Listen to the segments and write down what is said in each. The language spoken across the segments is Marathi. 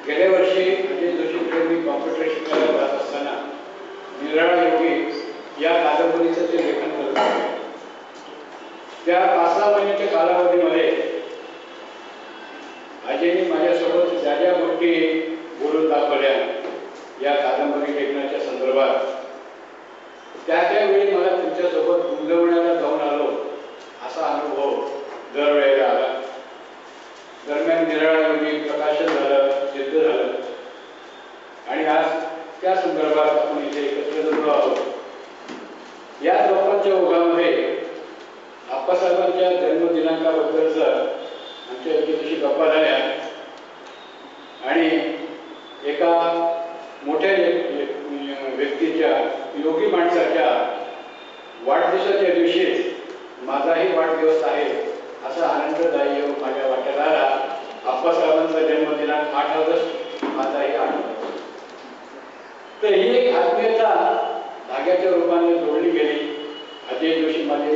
गेल्या वर्षी अजय जोशीकडे मी कॉम्प्युटर शिकायला जात असताना निराळा योगी या कादंबरीचं ते लेखन करत होते. त्या 5-6 महिन्याच्या कालावधीमध्ये अजयने माझ्यासोबत ज्या ज्या गोष्टी बोलून दाखवल्या या कादंबरी लेखनाच्या संदर्भात, त्यावेळी मला तुमच्यासोबत गुंतवण्याला जाऊन आलो असा अनुभव दरवेळेला आला. दरम्यान निराळा योगी प्रकाशन झालं, सिद्ध झालं आणि आज त्या संदर्भात आपण इथे एकत्र जमलो आहोत. या दोघांच्या ओघामध्ये आप्पासाहेबांच्या जन्मदिनांकाबद्दलच आमच्या एकमेकांशी गप्पा झाल्या आणि एका मोठ्या व्यक्तीच्या, योगी माणसाच्या वाढदिवसाच्या दिवशीच माझाही वाढदिवस आहे असा आनंददायी योग माझ्या वाट्याला आला. आप्पासाहेबांचा जन्मदिनांक 8 ऑगस्ट, माझाही 8 ऑगस्ट. तर ही एक आत्मीयता धाग्याच्या रूपाने जोडली गेली. अजय जोशी माझे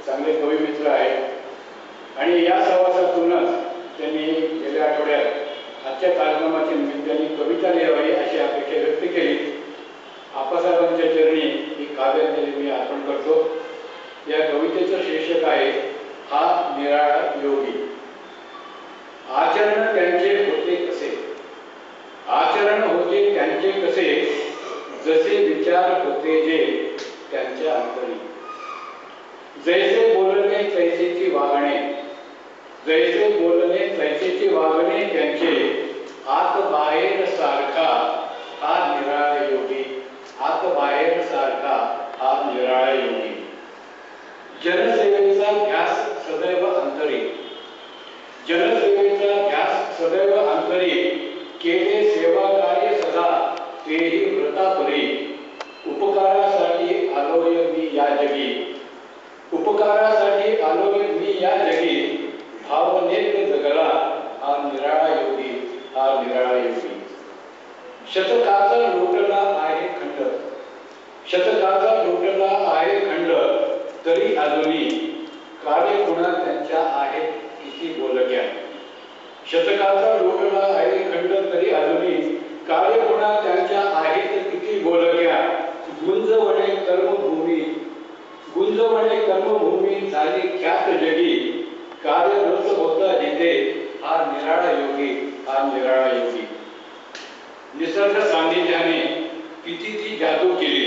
चांगले कवी मित्र आहेत आणि या सहवासातूनच त्यांनी गेल्या आठवड्यात आजच्या कार्यक्रमाच्या निमित्ताने कविता लिहावी अशी अपेक्षा व्यक्त केली. आप्पासाहेबांच्या चरणी ही काव्यांजली मी अर्पण करतो. या कवितेचं शीर्षक आहे हा निराळा योगी. आचरण त्यांचे होते कसे, आचरण होते त्यांचे कसे, जसे विचार होते जे त्यांच्या अंतरी. जैसे बोलणे तैसेची वागणे, जैसे बोलणे तैसेची वागणे त्यांचे, आत बाहेर सारखा हा निराळा योगी, आत बाहेर सारखा हा निराळा योगी. जनसेवेचा ध्यास सदैव अंतरी, जनसेवेचा ध्यास सदैव अंतरी, केले सेवा कार्य सदा तेही व्रतापरी. उपकारासाठी आलोय मी या जगी, उपकारासाठी आलोय मी या जगी, भावनेत जगला हा निराळा योगी, हा निराळा योगी. शतकाचा लुटला आहे खंड, शतकाचा लुटला आहे खंड, तरी अजूनी कार्य गुणा त्यांच्या आहेत किती बोलक्या. शतकाचा लुटला आहे खंड, तरी अजूनी कार्य गुणा त्यांच्या आहेत किती बोलक्या. गुंजवणे कर्मभूमी, गुंजवणे कर्मभूमी झाली ख्यात जगी, कार्यरत होता जिथे हा निराळा योगी, हा निराळा योगी. निसर्ग सान्निध्याने किती ती जादू केली,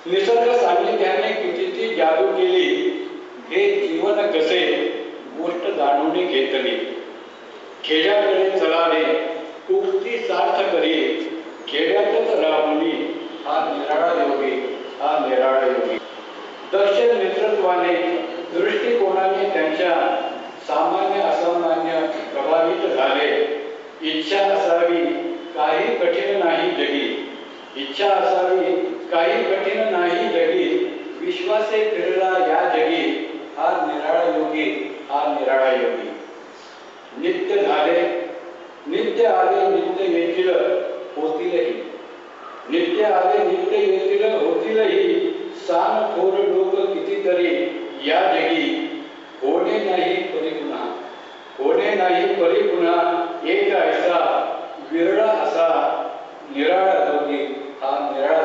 निसर्ग सान्निध्याने किती ती जादू केली, हे जीवन कसे गोष्ट जाणून घेतली. खेड्याकडे चलावे उक्ती सार्थ करी, खेड्यातच राहुनी हा निराळा योगी, हा निराळा योगी. दक्ष नेतृत्वाने दृष्टिकोनाने त्यांच्या सामान्य असामान्य प्रभावित झाले. इच्छा असावी काही कठीण नाही जगी, इच्छा असावी काही कठीण नाही जगी, विश्वासे फिरला या जगी हा निराळा योगी, हा निराळा योगी. नित्य झाले नित्य आले नित्य येतील होतीलही, नित्य आले नित्य येतील होतीलही, सान थोर लोक कितीतरी या जगी, होणे नाही परी पुन्हा, होणे नाही परी पुन्हा, एक ऐसा विरळा असा निराळा योगी, हा निराळा